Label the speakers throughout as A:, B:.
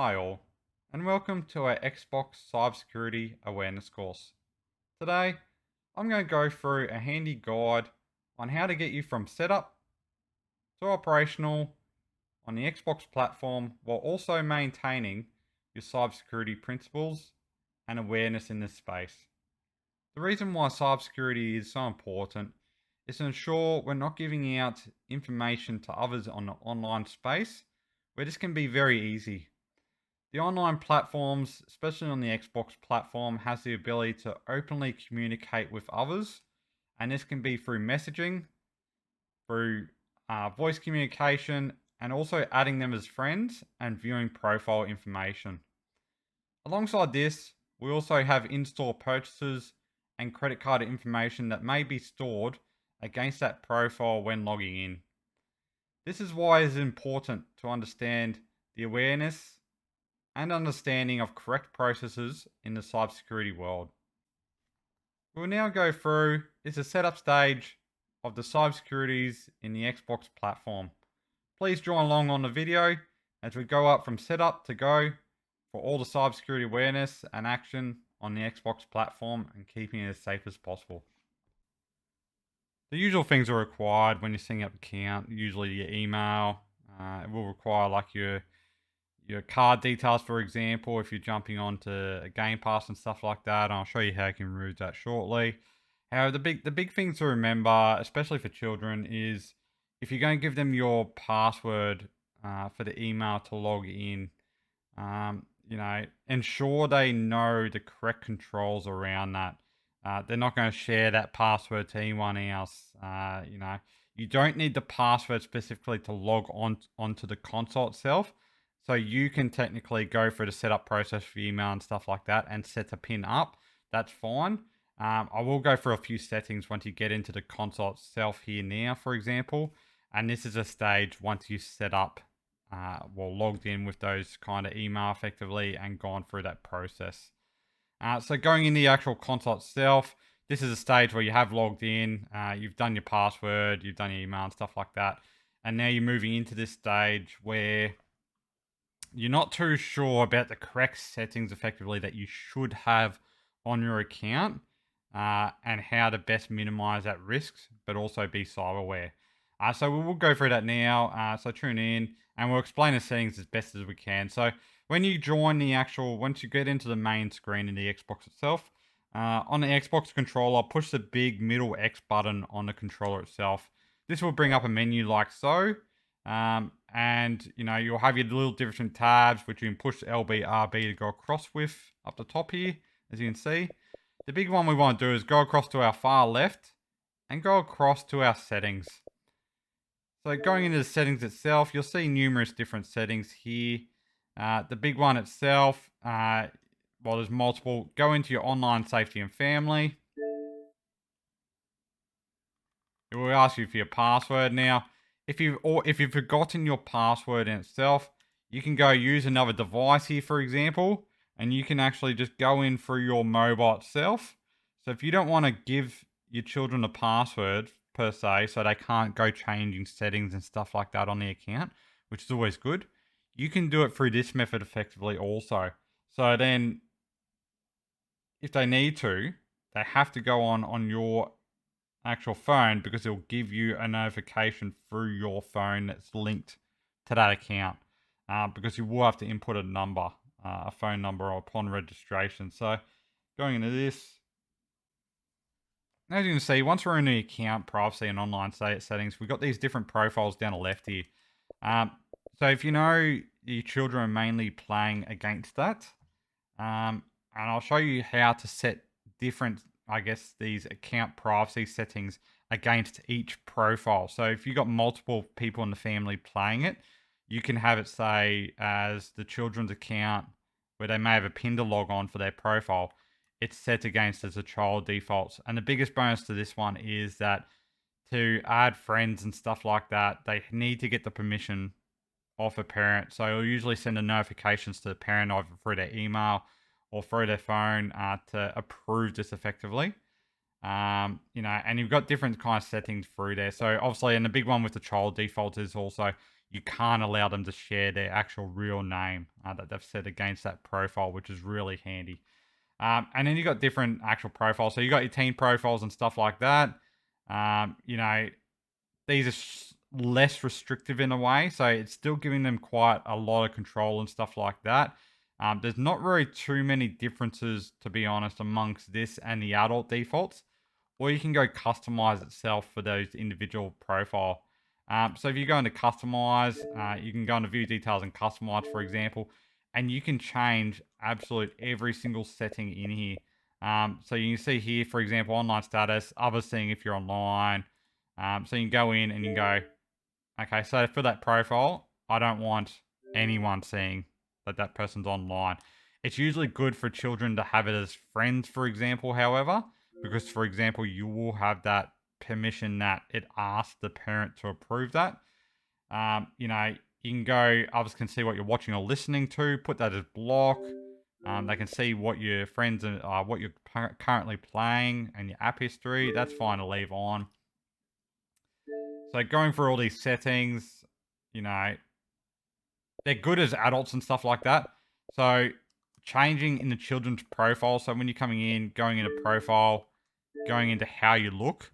A: Hi all, and welcome to our Xbox Cybersecurity Awareness course. Today, I'm going to go through a handy guide on how to get you from setup to operational on the Xbox platform while also maintaining your cybersecurity principles and awareness in this space. The reason why cybersecurity is so important is to ensure we're not giving out information to others on the online space where this can be very easy. The online platforms, especially on the Xbox platform, has the ability to openly communicate with others, and this can be through messaging, through voice communication, and also adding them as friends and viewing profile information. Alongside this, we also have in-store purchases and credit card information that may be stored against that profile when logging in. This is why it is important to understand the awareness and understanding of correct processes in the cybersecurity world. We'll now go through is the setup stage of the cybersecurities in the Xbox platform. Please join along on the video as we go up from setup to go for all the cybersecurity awareness and action on the Xbox platform and keeping it as safe as possible. The usual things are required when you're setting up an account, usually your email. It will require like your card details, for example, if you're jumping onto a Game Pass and stuff like that. And I'll show you how you can remove that shortly. However, the big thing to remember, especially for children, is if you're going to give them your password for the email to log in, ensure they know the correct controls around that. They're not going to share that password to anyone else. You don't need the password specifically to log onto the console itself. So you can technically go through the setup process for email and stuff like that and set a pin up. That's fine. I will go through a few settings once you get into the console itself here now, for example. And this is a stage once you set up, logged in with those kind of email effectively and gone through that process. So going in the actual console itself, this is a stage where you have logged in, you've done your password, you've done your email and stuff like that. And now you're moving into this stage where you're not too sure about the correct settings effectively that you should have on your account and how to best minimize that risk, but also be cyber aware. So we will go through that now. So tune in and we'll explain the settings as best as we can. So when you join once you get into the main screen in the Xbox itself, on the Xbox controller, push the big middle X button on the controller itself. This will bring up a menu like so. And you'll have your little different tabs which you can push LB RB to go across with up the top here, as you can see. The big one we want to do is go across to our far left and go across to our settings. So going into the settings itself, you'll see numerous different settings here. The big one itself, there's multiple. Go into your online safety and family. It will ask you for your password now. If you've forgotten your password in itself, you can go use another device here, for example, and you can actually just go in through your mobile itself. So if you don't want to give your children a password per se, so they can't go changing settings and stuff like that on the account, which is always good, you can do it through this method effectively also. So then, if they need to, they have to go on your actual phone because it'll give you a notification through your phone that's linked to that account because you will have to input a number, a phone number upon registration. So going into this, as you can see, once we're in the account privacy and online settings, we've got these different profiles down the left here. So if you know your children are mainly playing against that, and I'll show you how to set different, these account privacy settings against each profile. So if you've got multiple people in the family playing it, you can have it say as the children's account where they may have a pin to log on for their profile. It's set against as a child defaults. And the biggest bonus to this one is that to add friends and stuff like that, they need to get the permission of a parent. So you'll usually send the notifications to the parent either through their email or through their phone to approve this effectively. And you've got different kind of settings through there. So obviously, and the big one with the child default is also you can't allow them to share their actual real name that they've set against that profile, which is really handy. And then you got different actual profiles. So you got your teen profiles and stuff like that. You know, these are less restrictive in a way, so it's still giving them quite a lot of control and stuff like that. There's not really too many differences, to be honest, amongst this and the adult defaults. Or you can go customize itself for those individual profile. So if you go into customize, you can go into view details and customize, for example, and you can change absolute every single setting in here. So you can see here, for example, online status, others seeing if you're online. So you can go in and you can go, okay, so for that profile, I don't want anyone seeing that that person's online. It's usually good for children to have it as friends, for example, however, because, for example, you will have that permission that it asks the parent to approve that. You know, you can go, others can see what you're watching or listening to, put that as block. They can see what your friends are, what you're currently playing and your app history. That's fine to leave on. So going through all these settings, you know, they're good as adults and stuff like that. So changing in the children's profile. So when you're coming in, going into profile, going into how you look.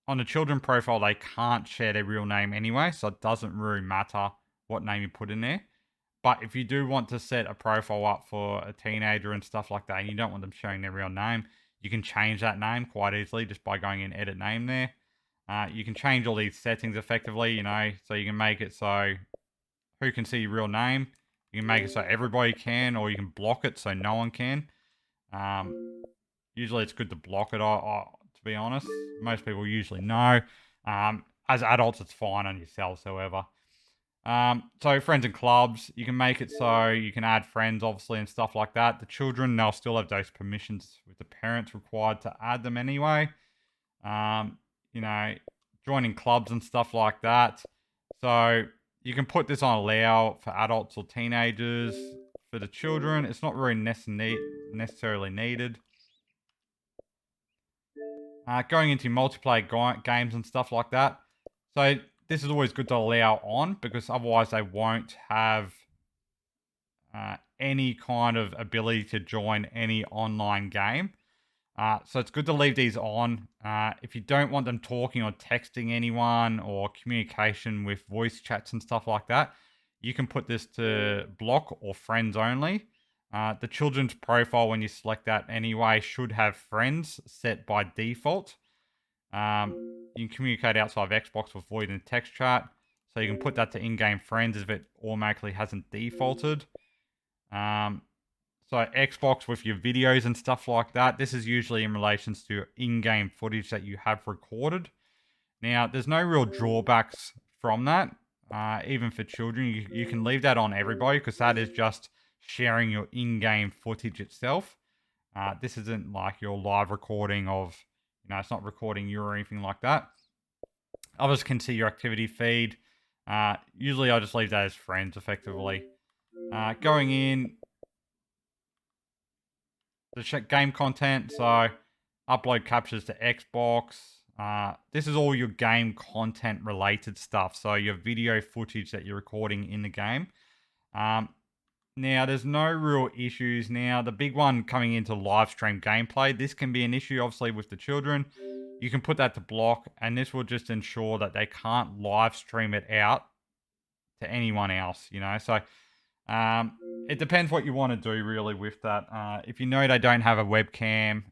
A: On the children profile, they can't share their real name anyway, so it doesn't really matter what name you put in there. But if you do want to set a profile up for a teenager and stuff like that, and you don't want them sharing their real name, you can change that name quite easily just by going in edit name there. You can change all these settings effectively, you know, so you can make it so who can see your real name. You can make it so everybody can, or you can block it so no one can. Usually it's good to block it, to be honest. Most people usually know. As adults, it's fine on yourselves, however. So friends and clubs, you can make it so you can add friends, obviously, and stuff like that. The children, they'll still have those permissions with the parents required to add them anyway. You know, joining clubs and stuff like that. So you can put this on allow for adults or teenagers. For the children, it's not really necessarily needed. Going into multiplayer games and stuff like that. So this is always good to allow on because otherwise they won't have any kind of ability to join any online game. So it's good to leave these on. If you don't want them talking or texting anyone or communication with voice chats and stuff like that, you can put this to block or friends only. The children's profile, when you select that anyway, should have friends set by default. You can communicate outside of Xbox with voice and text chat. So you can put that to in-game friends if it automatically hasn't defaulted. So Xbox with your videos and stuff like that. This is usually in relation to in-game footage that you have recorded. Now, there's no real drawbacks from that. Even for children, you can leave that on everybody because that is just sharing your in-game footage itself. This isn't like your live recording of, you know, it's not recording you or anything like that. Others can see your activity feed. Usually I just leave that as friends effectively. Going in, the game content, so upload captures to Xbox. This is all your game content related stuff, so your video footage that you're recording in the game. Now, there's no real issues. Now, the big one coming into live stream gameplay, this can be an issue, obviously, with the children. You can put that to block, and this will just ensure that they can't live stream it out to anyone else, you know. So, it depends what you want to do, really, with that. If you know they don't have a webcam,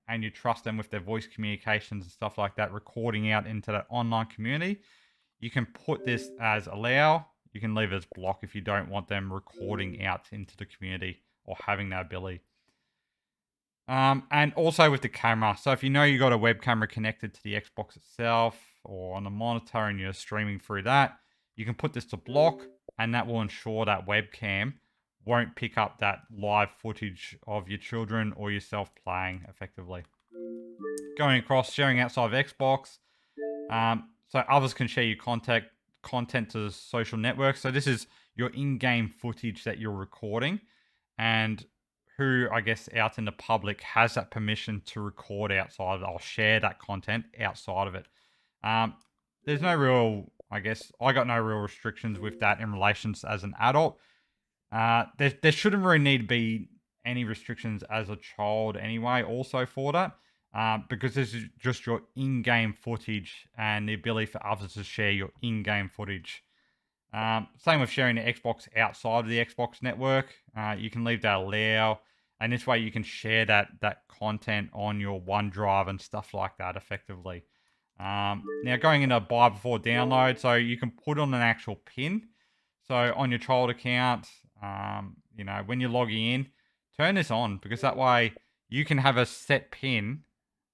A: and you trust them with their voice communications and stuff like that, recording out into that online community, you can put this as allow. You can leave it as block if you don't want them recording out into the community or having that ability. And also with the camera. So if you know you got a web camera connected to the Xbox itself or on the monitor and you're streaming through that, you can put this to block and that will ensure that webcam won't pick up that live footage of your children or yourself playing effectively. Going across, sharing outside of Xbox. So others can share your content to social networks. So this is your in-game footage that you're recording and who, I guess, out in the public has that permission to record outside of it. I'll share that content outside of it. There's no real I guess I got no real restrictions with that in relations as an adult. There shouldn't really need to be any restrictions as a child anyway, also for that, because this is just your in-game footage and the ability for others to share your in-game footage. Same with sharing the Xbox outside of the Xbox network. You can leave that allow, and this way you can share that content on your OneDrive and stuff like that effectively. Now going into buy before download, so you can put on an actual pin. So on your child account, when you're logging in, turn this on because that way you can have a set pin,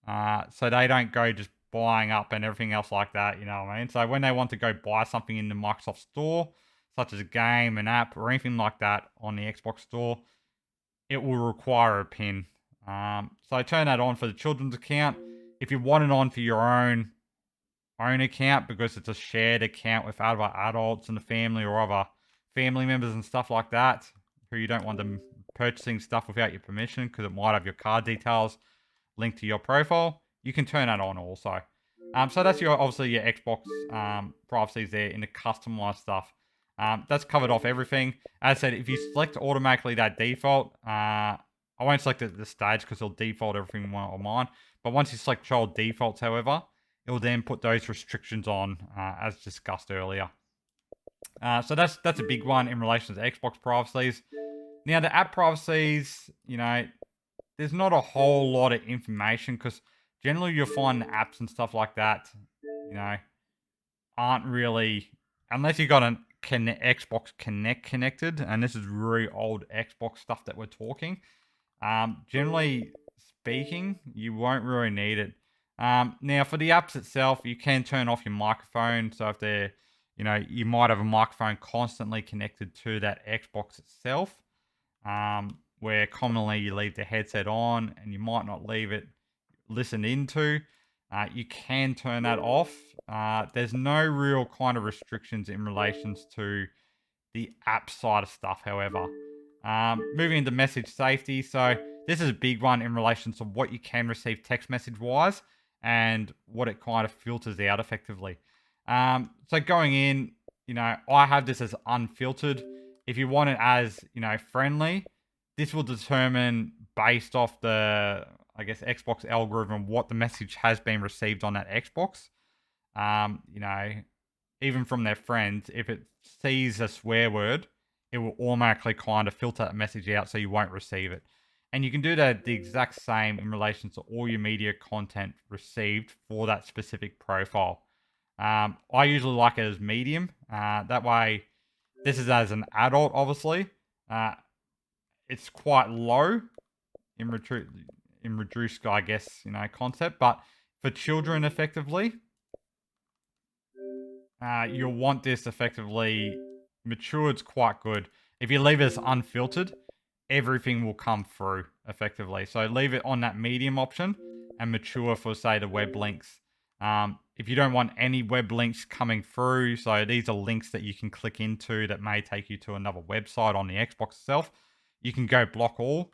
A: so they don't go just buying up and everything else like that. You know what I mean? So when they want to go buy something in the Microsoft Store, such as a game, an app, or anything like that on the Xbox Store, it will require a pin. So turn that on for the children's account. If you want it on for your own account because it's a shared account with other adults in the family or other family members and stuff like that, who you don't want them purchasing stuff without your permission because it might have your card details linked to your profile, you can turn that on also. So that's obviously your Xbox privacies there in the customized stuff. That's covered off everything. As I said, if you select automatically that default, I won't select the stage because it'll default everything on mine. But once you select child defaults, however, it will then put those restrictions on as discussed earlier. So that's a big one in relation to Xbox privacies. Now the app privacies, there's not a whole lot of information because generally you'll find apps and stuff like that, aren't really, unless you got an Xbox Connect connected, and this is really old Xbox stuff that we're talking. Generally speaking, you won't really need it. Now for the apps itself, you can turn off your microphone. So if they're, you might have a microphone constantly connected to that Xbox itself, where commonly you leave the headset on and you might not leave it listened into. You can turn that off. There's no real kind of restrictions in relations to the app side of stuff, however. Moving into message safety. So this is a big one in relation to what you can receive text message wise and what it kind of filters out effectively. So going in, I have this as unfiltered. If you want it as, friendly, this will determine based off the, I guess, Xbox algorithm what the message has been received on that Xbox. Even from their friends, if it sees a swear word, it will automatically kind of filter that message out so you won't receive it. And you can do that the exact same in relation to all your media content received for that specific profile. I usually like it as medium. That way, this is as an adult, obviously. It's quite low in reduced, I guess, concept. But for children, effectively, you'll want this effectively matured's quite good. If you leave it as unfiltered, everything will come through effectively. So leave it on that medium option and mature for, say, the web links. If you don't want any web links coming through, so these are links that you can click into that may take you to another website on the Xbox itself, you can go block all.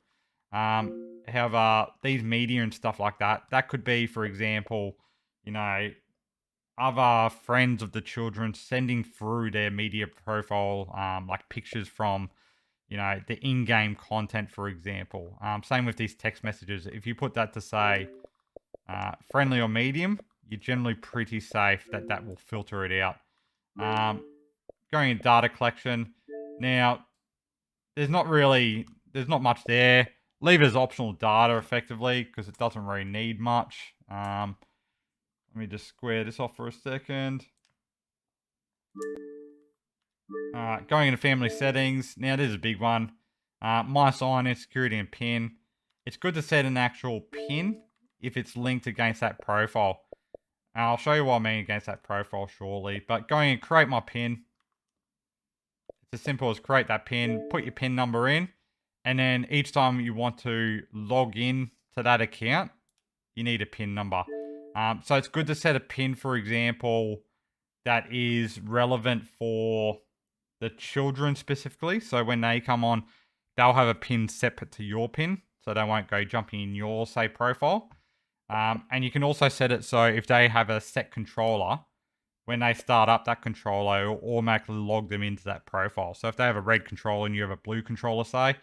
A: However, these media and stuff like that, that could be, for example, other friends of the children sending through their media profile, like pictures from, the in-game content, for example. Same with these text messages. If you put that to say friendly or medium, you're generally pretty safe that will filter it out. Going in data collection. Now, there's not much there. Leave it as optional data effectively because it doesn't really need much. Let me just square this off for a second. Going into family settings. Now, this is a big one. My sign-in, security, and PIN. It's good to set an actual PIN if it's linked against that profile. I'll show you what I mean against that profile shortly. But going and create my PIN. It's as simple as create that PIN, put your PIN number in, and then each time you want to log in to that account, you need a PIN number. So it's good to set a PIN, for example, that is relevant for the children specifically. So when they come on, they'll have a PIN separate to your PIN, so they won't go jumping in your, say, profile. And you can also set it so if they have a set controller, when they start up that controller, it will automatically log them into that profile. So if they have a red controller and you have a blue controller, say,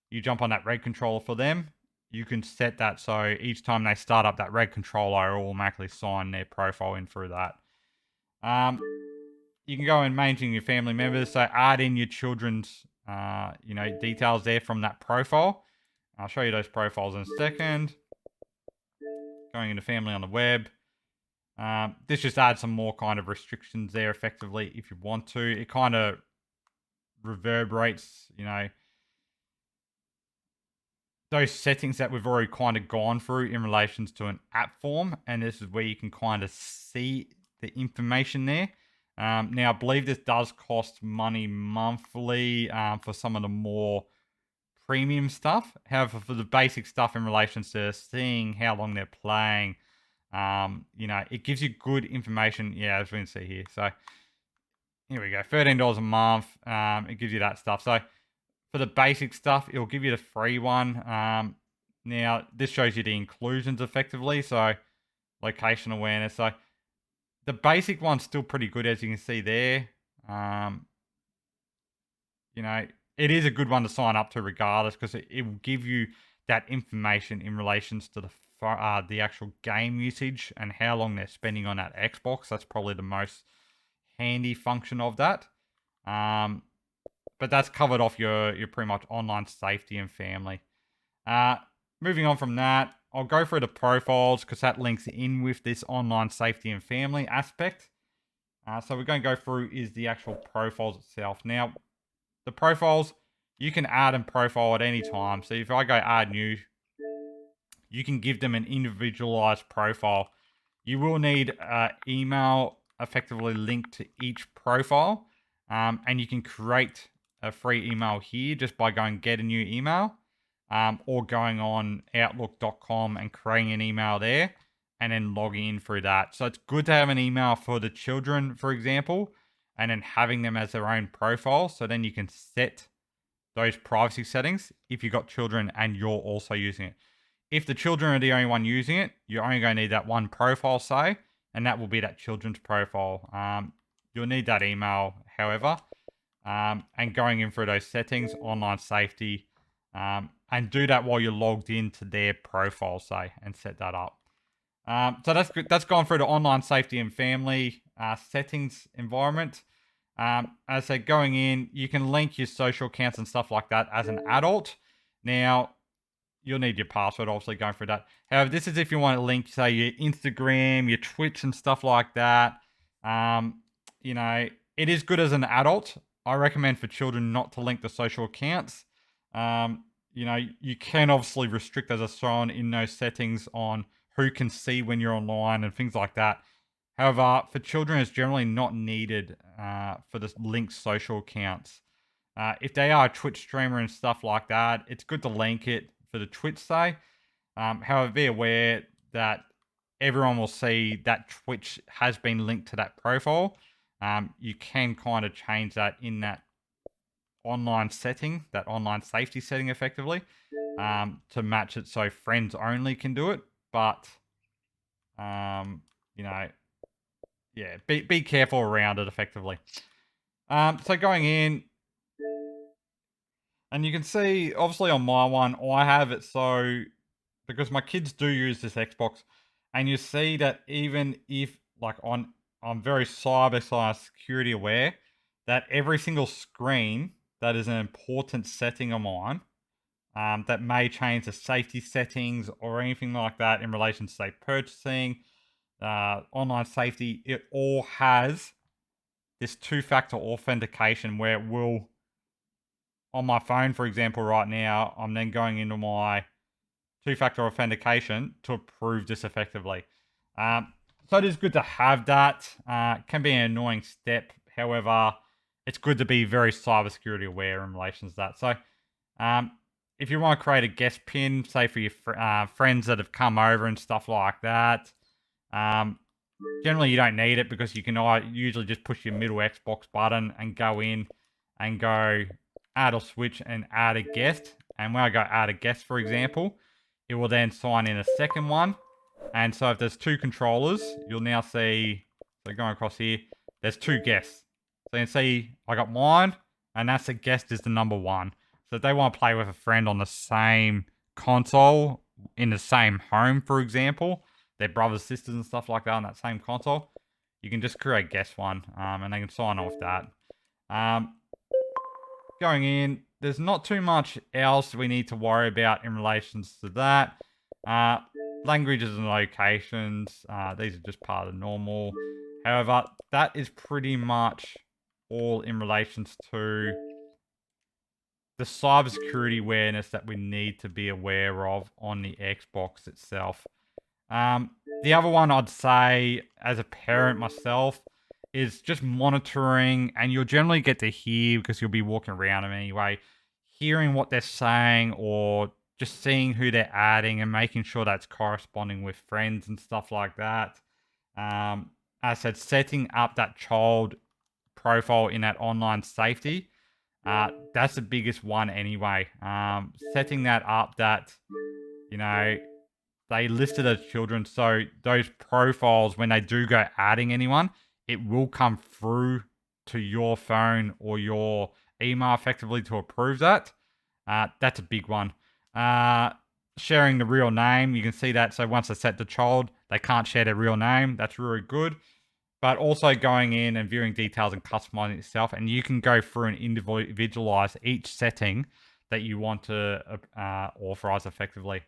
A: you jump on that red controller for them, you can set that so each time they start up that red controller, it will automatically sign their profile in through that. You can go and managing your family members, so add in your children's details there from that profile. I'll show you those profiles in a second. Going into family on the web. This just adds some more kind of restrictions there effectively if you want to. It kind of reverberates, those settings that we've already kind of gone through in relations to an app form. And this is where you can kind of see the information there. Now, I believe this does cost money monthly for some of the more premium stuff. However, for the basic stuff in relation to seeing how long they're playing, it gives you good information. Yeah, as we can see here. So here we go, $13 a month. It gives you that stuff. So for the basic stuff, it'll give you the free one. Now, this shows you the inclusions effectively. So location awareness. So the basic one's still pretty good, as you can see there. It is a good one to sign up to regardless, because it will give you that information in relations to the actual game usage and how long they're spending on that Xbox. That's probably the most handy function of that. But that's covered off your pretty much online safety and family. Moving on from that, I'll go through the profiles because that links in with this online safety and family aspect. So we're going to go through is the actual profiles itself. Now, the profiles, you can add and profile at any time. So if I go add new, you can give them an individualized profile. You will need email effectively linked to each profile. And you can create a free email here just by going get a new email, or going on outlook.com and creating an email there and then logging in through that. So it's good to have an email for the children, for example, and then having them as their own profile. So then you can set those privacy settings if you've got children and you're also using it. If the children are the only one using it, you're only going to need that one profile, say, and that will be that children's profile. You'll need that email, however, and going in through those settings, online safety, and do that while you're logged into their profile, say, and set that up. So that's gone through the online safety and family settings environment. As I said, going in, you can link your social accounts and stuff like that as an adult. Now, you'll need your password, obviously, going through that. However, this is if you want to link, say, your Instagram, your Twitch and stuff like that. It is good as an adult. I recommend for children not to link the social accounts. You can obviously restrict, as I shown in those settings, on who can see when you're online and things like that. However, for children, it's generally not needed for the linked social accounts. If they are a Twitch streamer and stuff like that, it's good to link it for the Twitch, say. However, be aware that everyone will see that Twitch has been linked to that profile. You can kind of change that in that online setting, that online safety setting effectively, to match it so friends only can do it. But, be careful around it effectively. So going in, and you can see, obviously on my one, I have it so, because my kids do use this Xbox, and you see that even if, I'm very cyber security aware, that every single screen that is an important setting of mine, that may change the safety settings or anything like that in relation to, say, purchasing, online safety, it all has this two-factor authentication where it will, on my phone, for example, right now, I'm then going into my two-factor authentication to approve this effectively. So it is good to have that. It can be an annoying step. However, it's good to be very cybersecurity aware in relation to that. So if you want to create a guest pin, say for your friends that have come over and stuff like that, generally you don't need it, because you can usually just push your middle Xbox button and go in and go add or switch and add a guest. And when I go add a guest, for example, it will then sign in a second one. And so if there's two controllers, you'll now see, So going across here, there's 2 guests. So you can see I got mine, and that's the guest is the number 1. So if they want to play with a friend on the same console in the same home, for example, their brothers, sisters, and stuff like that on that same console, you can just create guest one, and they can sign off that. Going in, there's not too much else we need to worry about in relations to that. Languages and locations, these are just part of normal. However, that is pretty much all in relations to the cybersecurity awareness that we need to be aware of on the Xbox itself. The other one I'd say, as a parent myself, is just monitoring, and you'll generally get to hear, because you'll be walking around them anyway, hearing what they're saying or just seeing who they're adding and making sure that's corresponding with friends and stuff like that. As I said, setting up that child profile in that online safety, that's the biggest one anyway. Setting that up that, you know, they listed as children, so those profiles, when they do go adding anyone, it will come through to your phone or your email effectively to approve that. That's a big one. Sharing the real name, you can see that. So once they set the child, they can't share their real name. That's really good. But also going in and viewing details and customizing it yourself, and you can go through and individualize each setting that you want to authorize effectively.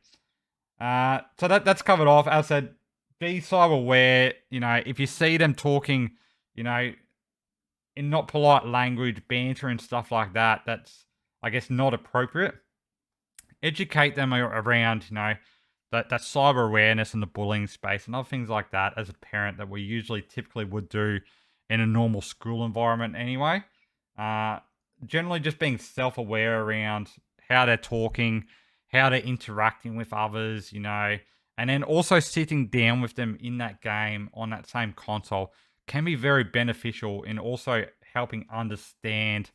A: So that's covered off. As I said, be cyber aware. If you see them talking, in not polite language, banter and stuff like that, that's, I guess, not appropriate. Educate them around, that cyber awareness and the bullying space and other things like that as a parent that we usually typically would do in a normal school environment anyway. Generally just being self-aware around how they're talking, how they're interacting with others, and then also sitting down with them in that game on that same console can be very beneficial in also helping understand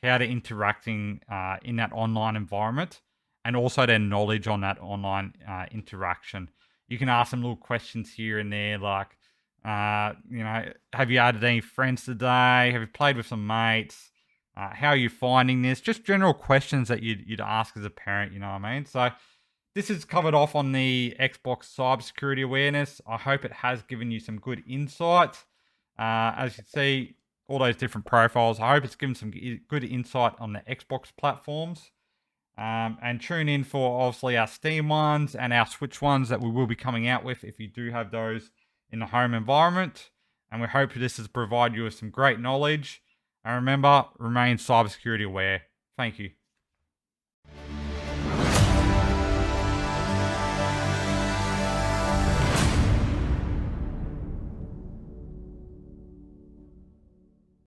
A: how they're interacting in that online environment, and also their knowledge on that online interaction. You can ask them little questions here and there, like, have you added any friends today? Have you played with some mates? How are you finding this? Just general questions that you'd ask as a parent, you know what I mean? So this is covered off on the Xbox cybersecurity awareness. I hope it has given you some good insight. As you see, all those different profiles, I hope it's given some good insight on the Xbox platforms. And tune in for obviously our Steam ones and our Switch ones that we will be coming out with if you do have those in the home environment. And we hope this has provided you with some great knowledge. And remember, remain cybersecurity aware. Thank you.